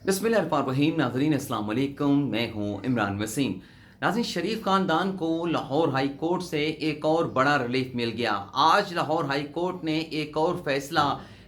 बिस्मिल्लाहिर्रहमानिर्रहीम। नाज़रीन अस्सलाम वालेकुम, मैं हूँ इमरान वसीम। नाज़रीन, शरीफ ख़ानदान को लाहौर हाई कोर्ट से एक और बड़ा रिलीफ मिल गया। आज लाहौर हाई कोर्ट ने एक और फैसला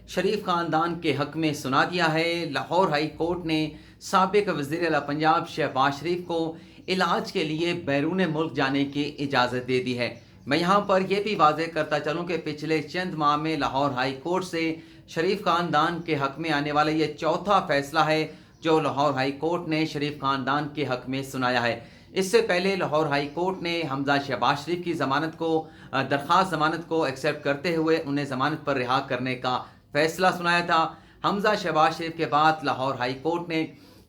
शरीफ ख़ानदान के हक़ में सुना दिया है। लाहौर हाई कोर्ट ने साबिक़ वज़ीर आला पंजाब शहबाज शरीफ को इलाज के लिए बैरून मुल्क जाने की इजाज़त दे दी है। मैं यहाँ पर यह भी वाज़ेह करता चलूँ कि पिछले चंद माह में लाहौर हाई कोर्ट से शरीफ ख़ानदान के हक़ में आने वाला ये चौथा फैसला है जो लाहौर हाई कोर्ट ने शरीफ ख़ानदान के हक़ में सुनाया है। इससे पहले लाहौर हाई कोर्ट ने हमजा शहबाज शरीफ की ज़मानत को दरख्वास्त ज़मानत को एक्सेप्ट करते हुए उन्हें ज़मानत पर रिहा करने का फ़ैसला सुनाया था। हमजा शहबाज शरीफ के बाद लाहौर हाई कोर्ट ने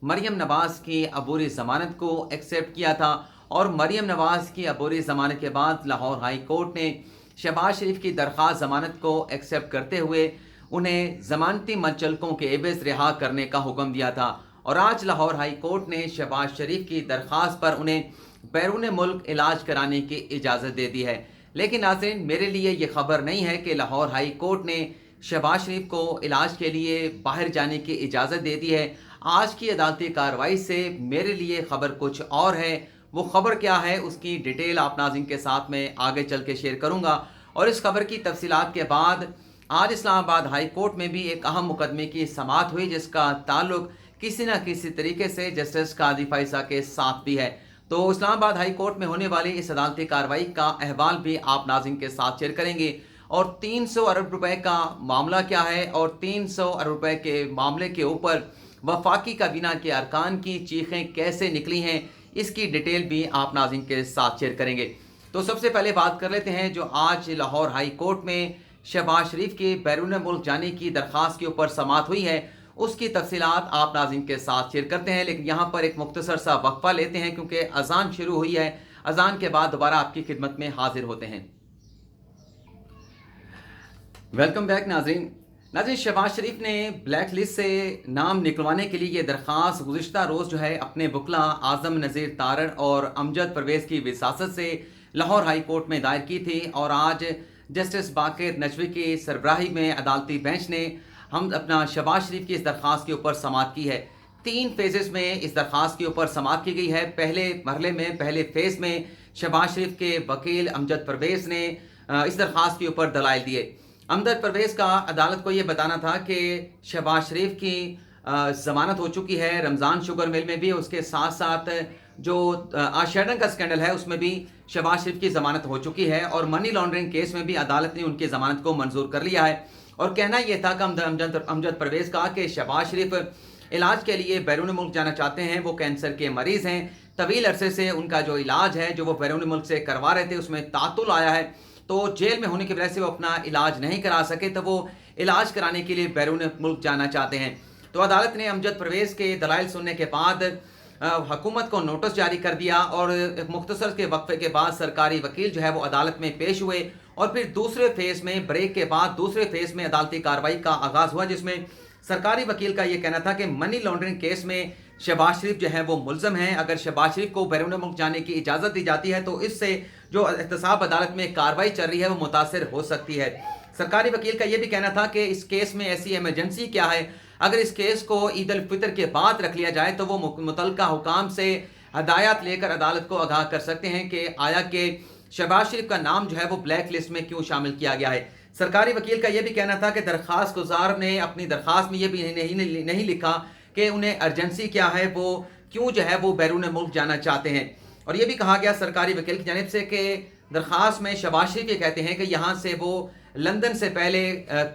मरियम नवाज़ की अबूरी ज़मानत को एक्सेप्ट किया था और मरियम नवाज़ की अबूरी ज़मानत के बाद लाहौर हाई कोर्ट ने शहबाज शरीफ की दरख्वास्त ज़मानत को एक्सेप्ट करते हुए उन्हें ज़मानती मंचलकों के एवज़ रिहा करने का हुक्म दिया था। और आज लाहौर हाई कोर्ट ने शहबाज शरीफ की दरख्वास्त पर उन्हें बैरून मुल्क इलाज कराने की इजाज़त दे दी है। लेकिन नाज़रीन, मेरे लिए ये खबर नहीं है कि लाहौर हाई कोर्ट ने शहबाज शरीफ को इलाज के लिए बाहर जाने की इजाज़त दे दी है। आज की अदालती कार्रवाई से मेरे लिए ख़बर कुछ और है। वो ख़बर क्या है उसकी डिटेल आप नाज़रीन के साथ में आगे चल के शेयर करूँगा। और इस खबर की तफसीलात के बाद आज इस्लामाबाद हाई कोर्ट में भी एक अहम मुकदमे की समाअत हुई जिसका ताल्लुक किसी न किसी तरीके से जस्टिस काजी फैसा के साथ भी है। तो इस्लामाबाद हाई कोर्ट में होने वाली इस अदालती कार्रवाई का अहवाल भी आप नाज़रीन के साथ शेयर करेंगे। और 300 अरब रुपए का मामला क्या है और 300 अरब रुपए के मामले के ऊपर वफाकी काबीना के अरकान की चीखें कैसे निकली हैं, इसकी डिटेल भी आप नाज़रीन के साथ शेयर करेंगे। तो सबसे पहले बात कर लेते हैं जो आज लाहौर हाई कोर्ट में शहबाज शरीफ के बैरून मुल्क जाने की दरख्वास्त के ऊपर समाअत हुई है, उसकी तफसीलात आप नाज़रीन के साथ शेयर करते हैं। लेकिन यहाँ पर एक मुख्तसर सा वक्फा लेते हैं क्योंकि अजान शुरू हुई है। अजान के बाद दोबारा आपकी खिदमत में हाजिर होते हैं। वेलकम बैक नाज़रीन। शहबाज शरीफ ने ब्लैक लिस्ट से नाम निकलवाने के लिए ये दरख्वास्त गुज़िश्ता रोज़ जो है अपने बुकला आज़म नज़ीर तारड़ और अमजद परवेज़ की विसासत से लाहौर हाई कोर्ट में दायर की थी। और आज जस्टिस बाक़िर नजवी की सरबराही में अदालती बेंच ने हम अपना शहबाज शरीफ की इस दरख्वास्त के ऊपर समाअत की है। 3 फेजेस में इस दरख्वास्त के ऊपर समाअत की गई है। पहले मरहले में पहले फेज़ में शहबाज शरीफ के वकील अमजद परवेज़ ने इस दरख्वास्त के ऊपर दलाइल दिए। अमजद परवेज़ का अदालत को ये बताना था कि शहबाज शरीफ की ज़मानत हो चुकी है रमज़ान शुगर मिल में भी, उसके साथ साथ जो आशाडन का स्कैंडल है उसमें भी शहबाज शरीफ की ज़मानत हो चुकी है और मनी लॉन्ड्रिंग केस में भी अदालत ने उनकी ज़मानत को मंजूर कर लिया है। और कहना यह था कि अमजद परवेज़ का कि शहबाज शरीफ इलाज के लिए बैरून मुल्क जाना चाहते हैं। वो कैंसर के मरीज़ हैं, तवील अरसे से उनका जो इलाज है जो वो बैरून मुल्क से करवा रहे थे उसमें तातुल आया है, तो जेल में होने की वजह से वो अपना इलाज नहीं करा सके, तो वो इलाज कराने के लिए बैरून मुल्क जाना चाहते हैं। तो अदालत ने अमजद परवेज़ के दलाइल सुनने के बाद हुकूमत को नोटिस जारी कर दिया और एक मुख्तसर के वक्फे के बाद सरकारी वकील जो है वो अदालत में पेश हुए और फिर दूसरे फेज़ में ब्रेक के बाद दूसरे फेज़ में अदालती कार्रवाई का आगाज़ हुआ जिसमें सरकारी वकील का ये कहना था कि मनी लॉन्ड्रिंग केस में शहबाज शरीफ जो है वो मुल्ज़म हैं। अगर शहबाज शरीफ को बैरून मुल्क जाने की इजाज़त दी जाती है तो इससे जो एहतसाब अदालत में कार्रवाई चल रही है वो मुतासिर हो सकती है। सरकारी वकील का ये भी कहना था कि इस केस में ऐसी एमरजेंसी क्या है, अगर इस केस को ईद उल फितर के बाद रख लिया जाए तो वो मुतल्लिका हुकाम से हदायत लेकर अदालत को आगाह कर सकते हैं कि आया कि शहबाज शरीफ का नाम जो है वो ब्लैक लिस्ट में क्यों शामिल किया गया है। सरकारी वकील का यह भी कहना था कि दरख्वास्त गुजार ने अपनी दरख्वास्त में ये भी नहीं लिखा कि उन्हें अर्जेंसी क्या है, वो क्यों जो है वो बैरून मुल्क जाना चाहते हैं। और ये भी कहा गया सरकारी वकील की जानिब से कि दरख्वास्त में शहबाज शरीफ ये कहते हैं कि यहाँ से वो लंदन से पहले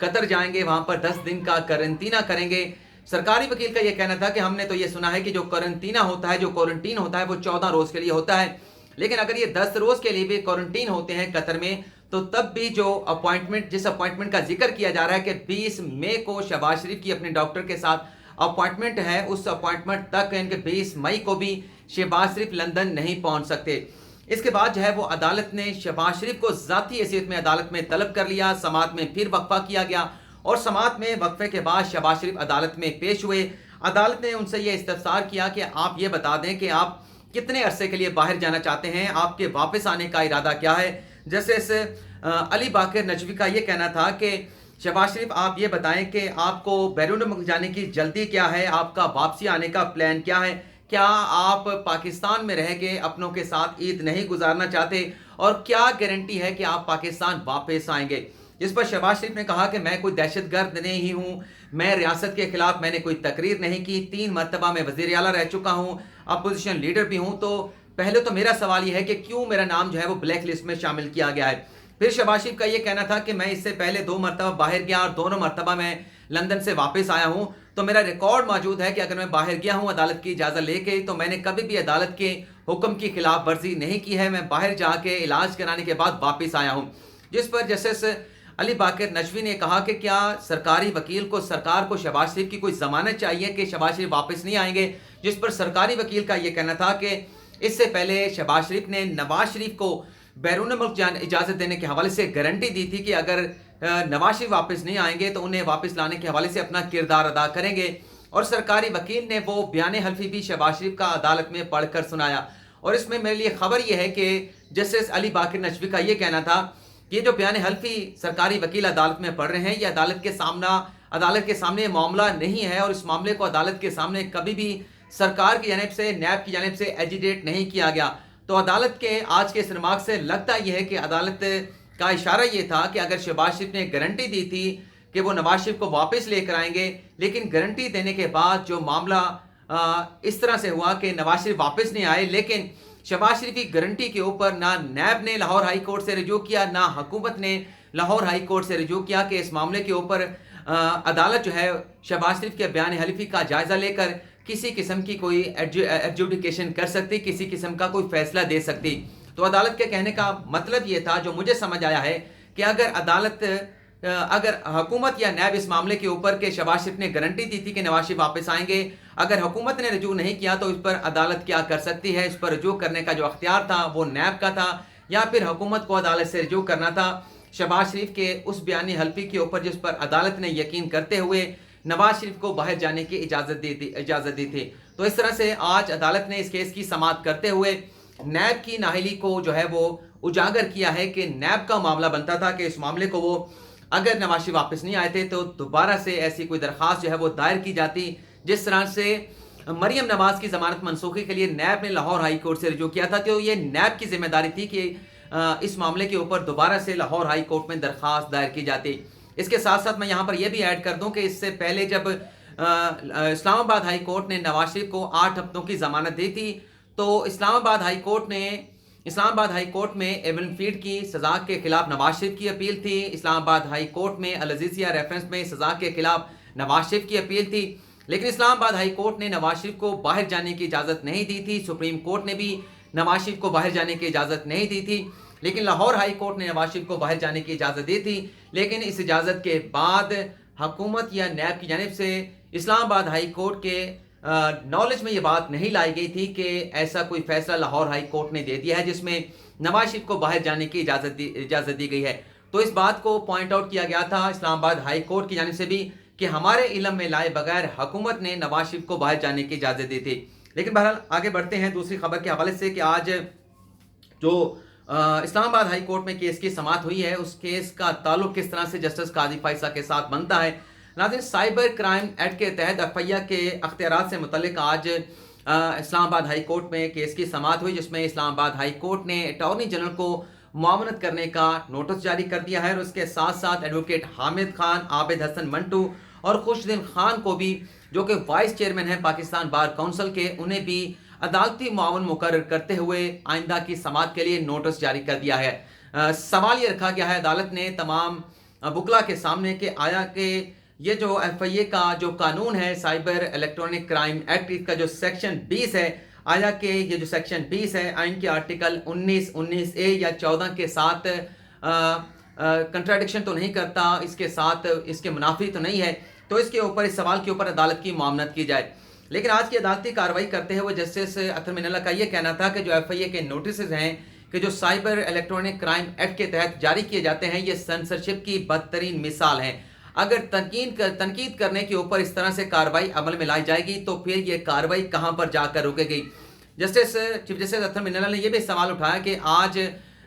कतर जाएंगे, वहाँ पर 10 दिन का करंटीना करेंगे। सरकारी वकील का ये कहना था कि हमने तो ये सुना है कि जो करंटीना होता है, जो क्वारंटीन होता है वो 14 रोज़ के लिए होता है, लेकिन अगर ये 10 रोज़ के लिए भी क्वारंटीन होते हैं कतर में तो तब भी जो अपॉइंटमेंट जिस अपॉइंटमेंट का जिक्र किया जा रहा है कि 20 मई को शहबाज शरीफ की अपने डॉक्टर के साथ अपॉइंटमेंट है, उस अपॉइंटमेंट तक इनके 20 मई को भी शहबाज शरीफ लंदन नहीं पहुंच सकते। इसके बाद जो है वो अदालत ने शहबाज शरीफ को ज़ाती हैसियत में अदालत में तलब कर लिया। समाअत में फिर वक्फा किया गया और समाअत में वक्फे के बाद शहबाज शरीफ अदालत में पेश हुए। अदालत ने उनसे ये इस्तफसार किया कि आप ये बता दें कि आप कितने अरसे के लिए बाहर जाना चाहते हैं, आपके वापस आने का इरादा क्या है। जस्टिस अली बाक़िर नजवी का ये कहना था कि शहबाज शरीफ, आप ये बताएं कि आपको बैरून मुल्क जाने की जल्दी क्या है, आपका वापसी आने का प्लान क्या है? क्या आप पाकिस्तान में रह के अपनों के साथ ईद नहीं गुजारना चाहते, और क्या गारंटी है कि आप पाकिस्तान वापस आएंगे? जिस पर शहबाज शरीफ ने कहा कि मैं कोई दहशतगर्द नहीं हूँ, मैं रियासत के खिलाफ मैंने कोई तकरीर नहीं की, 3 मरतबा मैं वज़ीर आला रह चुका हूँ, अपोजिशन लीडर भी हूँ, तो पहले तो मेरा सवाल ये है कि क्यों मेरा नाम जो है वो ब्लैक लिस्ट में शामिल किया गया है। फिर शहबाज शरीफ का ये कहना था कि मैं इससे पहले 2 मरतबा बाहर गया और दोनों मरतबा मैं लंदन से वापस आया हूँ, तो मेरा रिकॉर्ड मौजूद है कि अगर मैं बाहर गया हूँ अदालत की इजाज़त लेके, तो मैंने कभी भी अदालत के हुक्म की खिलाफ वर्जी नहीं की है, मैं बाहर जाके इलाज कराने के बाद वापस आया हूँ। जिस पर जस्टिस अली बाकर नशवी ने कहा कि क्या सरकारी वकील को, सरकार को शहबाज शरीफ की कोई जमानत चाहिए कि शहबाज शरीफ वापस नहीं आएंगे? जिस पर सरकारी वकील का यह कहना था कि इससे पहले शहबाज शरीफ ने नवाज शरीफ को बैरून मुल्क इजाज़त देने के हवाले से गारंटी दी थी कि अगर नवाज शरीफ वापस नहीं आएंगे तो उन्हें वापस लाने के हवाले से अपना किरदार अदा करेंगे। और सरकारी वकील ने वो बयान हल्फी भी शहबाज शरीफ का अदालत में पढ़कर सुनाया। और इसमें मेरे लिए खबर यह है कि जस्टिस अली बाकर नशवी का ये कहना था कि ये जो बयान हल्फी सरकारी वकील अदालत में पढ़ रहे हैं, ये अदालत के सामने मामला नहीं है, और इस मामले को अदालत के सामने कभी भी सरकार की जानिब से, नैब की जानिब से एजिटेट नहीं किया गया। तो अदालत के आज के इस रिमार्क से लगता यह है कि अदालत का इशारा ये था कि अगर शहबाज शरीफ ने गारंटी दी थी कि वो नवाज शरीफ को वापस लेकर आएंगे, लेकिन गारंटी देने के बाद जो मामला इस तरह से हुआ कि नवाज शरीफ वापस नहीं आए, लेकिन शहबाज शरीफ की गारंटी के ऊपर ना नैब ने लाहौर हाई कोर्ट से रजू किया, ना हुकूमत ने लाहौर हाई कोर्ट से रजू किया कि इस मामले के ऊपर अदालत जो है शहबाज शरीफ के बयान हल्फी का जायज़ा लेकर किसी किस्म की कोई एडजुडिकेशन कर सकती, किसी किस्म का कोई फैसला दे सकती। तो अदालत के कहने का मतलब ये था, जो मुझे समझ आया है, कि अगर हुकूमत या नैब इस मामले के ऊपर के शहबाज शरीफ ने गारंटी दी थी कि नवाज शरीफ वापस आएंगे, अगर हुकूमत ने रजू नहीं किया तो इस पर अदालत क्या कर सकती है? इस पर रजू करने का जो अख्तियार था वो नैब का था, या फिर हुकूमत को अदालत से रजू करना था शहबाज शरीफ के उस बयान हल्फी के ऊपर जिस पर अदालत ने यकीन करते हुए नवाज शरीफ को बाहर जाने की इजाज़त दी थी। तो इस तरह से आज अदालत ने इस केस की समाअत करते हुए नैब की नाअहली को जो है वो उजागर किया है कि नैब का मामला बनता था कि इस मामले को वो, अगर नवाज शरीफ वापस नहीं आए थे तो दोबारा से ऐसी कोई दरख्वास्त जो है वो दायर की जाती, जिस तरह से मरियम नवाज की जमानत मनसूखी के लिए नैब ने लाहौर हाई कोर्ट से रजू किया था। तो ये नैब की जिम्मेदारी थी कि इस मामले के ऊपर दोबारा से लाहौर हाई कोर्ट में दरख्वास्त दायर की जाती। इसके साथ साथ मैं यहाँ पर यह भी ऐड कर दूं कि इससे पहले जब इस्लामाबाद हाई कोर्ट ने नवाज शरीफ को 8 हफ्तों की जमानत दी थी, तो इस्लामाबाद हाई कोर्ट में एवन फीड की सज़ा के खिलाफ नवाज शरीफ की अपील थी। इस्लामाबाद हाई कोर्ट में अल अज़ीज़िया रेफरेंस में सज़ा के खिलाफ नवाज शरीफ की अपील थी, लेकिन इस्लामाबाद हाई कोर्ट ने नवाज शरीफ को बाहर जाने की इजाज़त नहीं दी थी। सुप्रीम कोर्ट ने भी नवाज शरीफ को बाहर जाने की इजाज़त नहीं दी थी, लेकिन लाहौर हाई कोर्ट ने नवाज शरीफ को बाहर जाने की इजाज़त दी थी। लेकिन इस इजाज़त के बाद हुकूमत या नैब की जानिब से इस्लामाबाद हाई कोर्ट के नॉलेज में ये बात नहीं लाई गई थी कि ऐसा कोई फैसला लाहौर हाई कोर्ट ने दे दिया है जिसमें नवाज शरीफ को बाहर जाने की इजाज़त दी गई है। तो इस बात को पॉइंट आउट किया गया था इस्लामाबाद हाई कोर्ट की जानिब से भी कि हमारे इल्म में लाए बगैर हुकूमत ने नवाज शरीफ को बाहर जाने की इजाज़त दी थी। लेकिन बहरहाल आगे बढ़ते हैं दूसरी खबर के हवाले से कि आज जो इस्लामाबाद हाई कोर्ट में केस की समाअत हुई है, उस केस का ताल्लुक किस तरह से जस्टिस काजी फाइसा के साथ बनता है। नाज़रीन, साइबर क्राइम एक्ट के तहत एफआईआर के अख्तियारात से मुतल्लिक आज इस्लामाबाद हाई कोर्ट में केस की समाअत हुई, जिसमें इस्लामाबाद हाई कोर्ट ने अटॉर्नी जनरल को मुआवनत करने का नोटिस जारी कर दिया है, और उसके साथ साथ एडवोकेट हामिद खान, आबिद हसन मंटू और खुशदिल खान को भी, जो कि वाइस चेयरमैन हैं पाकिस्तान बार काउंसिल के, उन्हें भी अदालती मुआवन मुकर्रर करते हुए आइंदा की समाअत के लिए नोटिस जारी कर दिया है। सवाल ये रखा गया है अदालत ने तमाम बुकला के सामने कि आया कि ये जो एफआईए का जो कानून है, साइबर इलेक्ट्रॉनिक क्राइम एक्ट, इसका जो सेक्शन 20 है, आया कि ये जो सेक्शन 20 है आइन के आर्टिकल 19 ए या 14 के साथ कंट्राडिक्शन तो नहीं करता, इसके साथ इसके मुनाफी तो नहीं है। तो इसके ऊपर, इस सवाल के ऊपर अदालत की मुआवनत की जाए। लेकिन आज की अदालती कार्रवाई करते हुए जस्टिस अतर मिनल्ला का ये कहना था कि जो एफआईए के नोटिस हैं कि जो साइबर इलेक्ट्रॉनिक क्राइम एक्ट के तहत जारी किए जाते हैं, ये सेंसरशिप की बदतरीन मिसाल है। अगर तनकीद करने के ऊपर इस तरह से कार्रवाई अमल में लाई जाएगी तो फिर ये कार्रवाई कहाँ पर जाकर रुकेगी। चीफ जस्टिस अतर मिनल्ला ने यह भी सवाल उठाया कि आज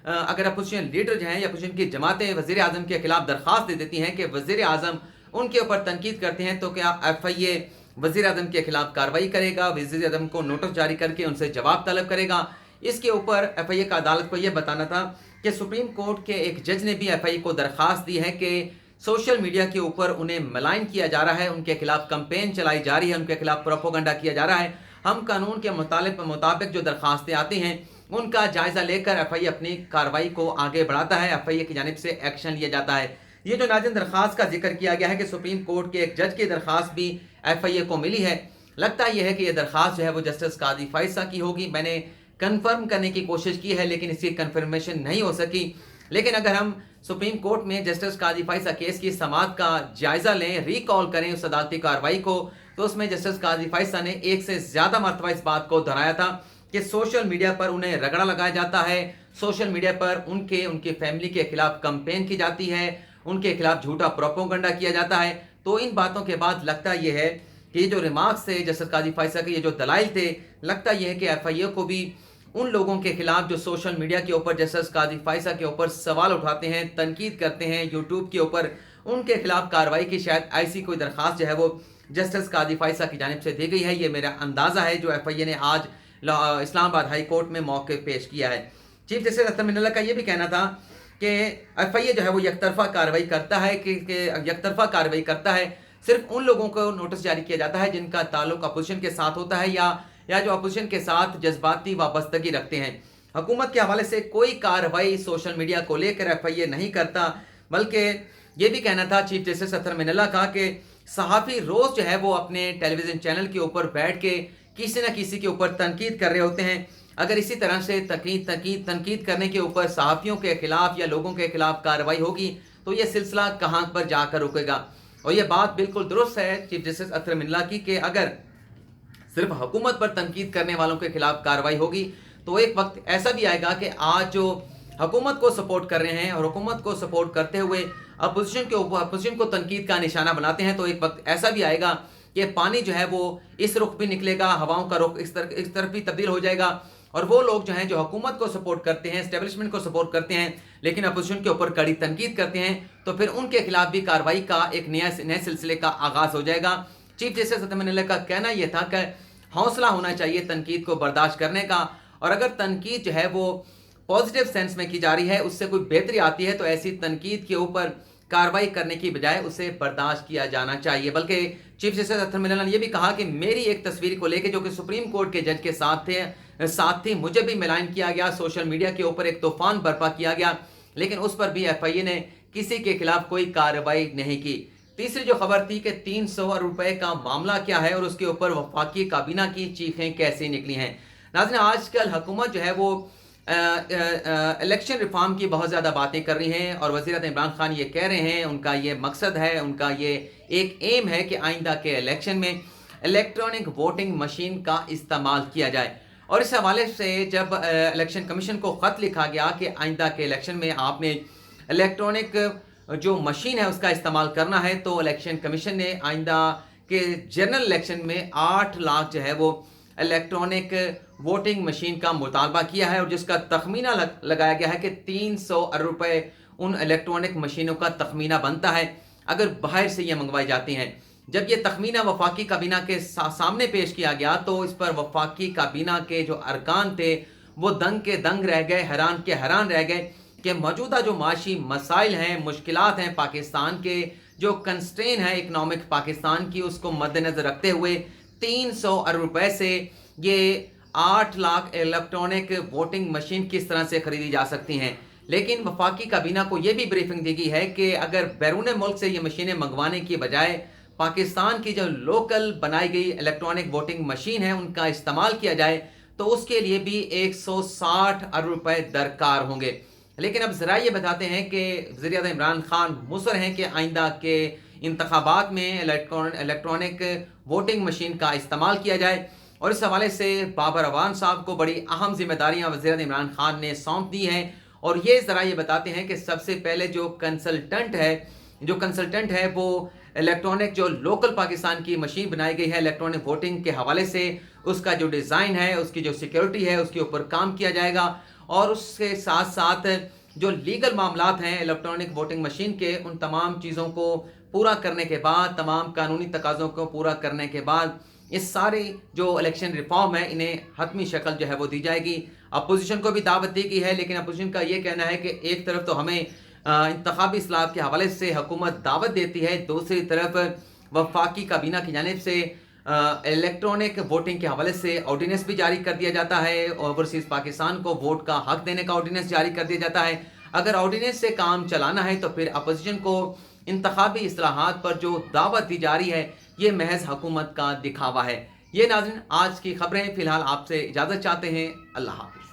अगर अपोजिशन लीडर जो हैं या अपोजिशन की जमातें वज़ीर आज़म के खिलाफ दरख्वास्त दे देती हैं कि वज़ीर आज़म उनके ऊपर तनकीद करते हैं, तो क्या FIA वज़ीर आज़म के खिलाफ कार्रवाई करेगा, वज़ीर आज़म को नोटिस जारी करके उनसे जवाब तलब करेगा? इसके ऊपर FIA का अदालत को यह बताना था कि सुप्रीम कोर्ट के एक जज ने भी FIA को दरख्वास्त दी है कि सोशल मीडिया के ऊपर उन्हें मलाइन किया जा रहा है, उनके खिलाफ कंपेन चलाई जा रही है, उनके खिलाफ प्रोपोगंडा किया जा रहा है। हम कानून के मुताबिक जो दरख्वास्तें आती हैं उनका जायज़ा लेकर FIA अपनी कार्रवाई को आगे बढ़ाता है, FIA की जानिब से एक्शन लिया जाता है। ये जो नाज़रीन दरख्वास्त का जिक्र किया गया है कि सुप्रीम कोर्ट के एक जज की दरख्वास्त भी FIA को मिली है, लगता यह है कि यह दरख्वास्त जो है वो जस्टिस कादी फाइसा की होगी। मैंने कंफर्म करने की कोशिश की है लेकिन इसकी कंफर्मेशन नहीं हो सकी। लेकिन अगर हम सुप्रीम कोर्ट में जस्टिस कादी फाइसा केस की समाअत का जायज़ा लें, रिकॉल करें उस अदालती कार्रवाई को, तो उसमें जस्टिस कादी फाइसा ने एक से ज़्यादा मरतबा इस बात को दोहराया था कि सोशल मीडिया पर उन्हें रगड़ा लगाया जाता है, सोशल मीडिया पर उनकी फैमिली के खिलाफ कंपेन की जाती है, उनके खिलाफ झूठा प्रोपोगंडा किया जाता है। तो इन बातों के बाद लगता यह है कि ये जो रिमार्क्स थे जस्टिस कादी फाइसा के, ये जो दलाइल थे, लगता यह है कि FIA को भी उन लोगों के खिलाफ जो सोशल मीडिया के ऊपर जस्टिस कादी फाइसा के ऊपर सवाल उठाते हैं, तनकीद करते हैं यूट्यूब के ऊपर, उनके खिलाफ कार्रवाई की शायद ऐसी कोई दरख्वास्त जो है वो जस्टिस कादी फाइसा की जानिब से दी गई है। ये मेरा अंदाज़ा है जो FIA ने आज इस्लामाबाद हाई कोर्ट में मौके पेश किया है। चीफ जस्टिस अख्तर मिनल्ला का ये भी कहना था कि FIA जो है वो यकतरफा कार्रवाई करता है यकतरफा कार्रवाई करता है, सिर्फ उन लोगों को नोटिस जारी किया जाता है जिनका ताल्लुक अपोजिशन के साथ होता है या जो अपोजिशन के साथ जज्बाती वाबस्तगी रखते हैं। हुकूमत के हवाले से कोई कार्रवाई सोशल मीडिया को लेकर FIA नहीं करता। बल्कि ये भी कहना था चीफ जस्टिस अख्तर मिनल्ला का कि सहाफ़ी रोज़ जो है वो अपने टेलीविज़न चैनल के ऊपर बैठ के किसी न किसी के ऊपर तनकीद कर रहे होते हैं। अगर इसी तरह से तनकीद करने के ऊपर सहाफ़ियों के खिलाफ या लोगों के खिलाफ कार्रवाई होगी तो ये सिलसिला कहाँ पर जाकर रुकेगा। और ये बात बिल्कुल दुरुस्त है चीफ जस्टिस अख्तर मिनल्ला की कि अगर सिर्फ हुकूमत पर तनकीद करने वालों के खिलाफ कार्रवाई होगी तो एक वक्त ऐसा भी आएगा कि आज जो हुकूमत को सपोर्ट कर रहे हैं और हुकूमत को सपोर्ट करते हुए अपोजिशन को तनकीद का निशाना बनाते हैं, तो एक वक्त ऐसा भी आएगा कि पानी जो है वो इस रुख भी निकलेगा, हवाओं का रुख इस तरफ भी तब्दील हो जाएगा और वो लोग जो हैं जो हुकूमत को सपोर्ट करते हैं, एस्टेब्लिशमेंट को सपोर्ट करते हैं लेकिन अपोजिशन के ऊपर कड़ी तनकीद करते हैं, तो फिर उनके खिलाफ भी कार्रवाई का एक नए सिलसिले का आगाज़ हो जाएगा। चीफ जस्टिस अख्तर मिनल्ला का कहना यह था कि हौसला होना चाहिए तनकीद को बर्दाश्त करने का, और अगर तनकीद जो है वो पॉजिटिव सेंस में की जा रही है, उससे कोई बेहतरी आती है, तो ऐसी तनकीद के ऊपर कार्रवाई करने की बजाय उसे बर्दाश्त किया जाना चाहिए। बल्कि चीफ जस्टिस अख्तर मिनल्ला ने यह भी कहा कि मेरी एक तस्वीर को लेकर जो कि सुप्रीम कोर्ट के जज के साथ थी, मुझे भी मिलान किया गया, सोशल मीडिया के ऊपर एक तूफान बर्पा किया गया, लेकिन उस पर भी FIA ने किसी के खिलाफ कोई कार्रवाई नहीं की। तीसरी जो खबर थी कि 300 अरब रुपए का मामला क्या है और उसके ऊपर वफाकी काबीना की चीखें कैसे निकली हैं। नाज़रीन, आजकल हुकूमत जो है वो इलेक्शन रिफॉर्म की बहुत ज़्यादा बातें कर रही हैं और वज़ीर आज़म इमरान खान ये कह रहे हैं, उनका ये मकसद है, उनका ये एक एम है कि आइंदा के इलेक्शन में इलेक्ट्रॉनिक वोटिंग मशीन का इस्तेमाल किया जाए। और इस हवाले से जब इलेक्शन कमीशन को ख़त लिखा गया कि आइंदा के इलेक्शन में आपने इलेक्ट्रॉनिक जो मशीन है उसका इस्तेमाल करना है, तो इलेक्शन कमीशन ने आइंदा के जनरल इलेक्शन में 8 लाख जो है वो इलेक्ट्रॉनिक वोटिंग मशीन का मुतालबा किया है और जिसका तखमीना लगाया गया है कि 300 अरब रुपए उन इलेक्ट्रॉनिक मशीनों का तखमीना बनता है अगर बाहर से ये मंगवाई जाती हैं। जब ये तखमीना वफाकी काबीना के सामने पेश किया गया तो इस पर वफाकी काबीना के जो अरकान थे वो दंग के दंग रह गए, हैरान के हैरान रह गए कि मौजूदा जो माशी मसाइल हैं, मुश्किलात हैं, पाकिस्तान के जो कंस्ट्रेन है इकनॉमिक पाकिस्तान की, उसको मद्देनज़र रखते हुए 300 अरब रुपए से ये 8 लाख इलेक्ट्रॉनिक वोटिंग मशीन किस तरह से खरीदी जा सकती हैं। लेकिन वफाकी काबीना को यह भी ब्रीफिंग दी गई है कि अगर बैरून मुल्क से ये मशीनें मंगवाने की बजाय पाकिस्तान की जो लोकल बनाई गई इलेक्ट्रॉनिक वोटिंग मशीन है उनका इस्तेमाल किया जाए तो उसके लिए भी 160 अरब रुपए दरकार होंगे। लेकिन अब ज़रा ये बताते हैं कि वज़ीर आज़म इमरान खान मुसर हैं कि आइंदा के इंतखाबात में इलेक्ट्रॉनिक वोटिंग मशीन का इस्तेमाल किया जाए और इस हवाले से बाबर अवान साहब को बड़ी अहम जिम्मेदारियाँ वज़ीर आज़म इमरान खान ने सौंप दी हैं और ये ज़रा ये बताते हैं कि सबसे पहले जो कंसल्टेंट है वो इलेक्ट्रॉनिक जो लोकल पाकिस्तान की मशीन बनाई गई है इलेक्ट्रॉनिक वोटिंग के हवाले से, उसका जो डिज़ाइन है, उसकी जो सिक्योरिटी है, उसके ऊपर काम किया जाएगा اور اس کے ساتھ ساتھ جو لیگل معاملات ہیں الیکٹرانک ووٹنگ مشین کے، ان تمام چیزوں کو پورا کرنے کے بعد، تمام قانونی تقاضوں کو پورا کرنے کے بعد اس سارے جو الیکشن ریفارم ہے انہیں حتمی شکل جو ہے وہ دی جائے گی۔ اپوزیشن کو بھی دعوت دی گئی ہے، لیکن اپوزیشن کا یہ کہنا ہے کہ ایک طرف تو ہمیں انتخابی اصلاحات کے حوالے سے حکومت دعوت دیتی ہے، دوسری طرف وفاقی کابینہ کی جانب سے الیکٹرانک ووٹنگ کے حوالے سے آرڈیننس بھی جاری کر دیا جاتا ہے، اوورسیز پاکستان کو ووٹ کا حق دینے کا آرڈیننس جاری کر دیا جاتا ہے۔ اگر آرڈیننس سے کام چلانا ہے تو پھر اپوزیشن کو انتخابی اصلاحات پر جو دعوت دی جا رہی ہے یہ محض حکومت کا دکھاوا ہے۔ یہ ناظرین آج کی خبریں، فی الحال آپ سے اجازت چاہتے ہیں۔ اللہ حافظ۔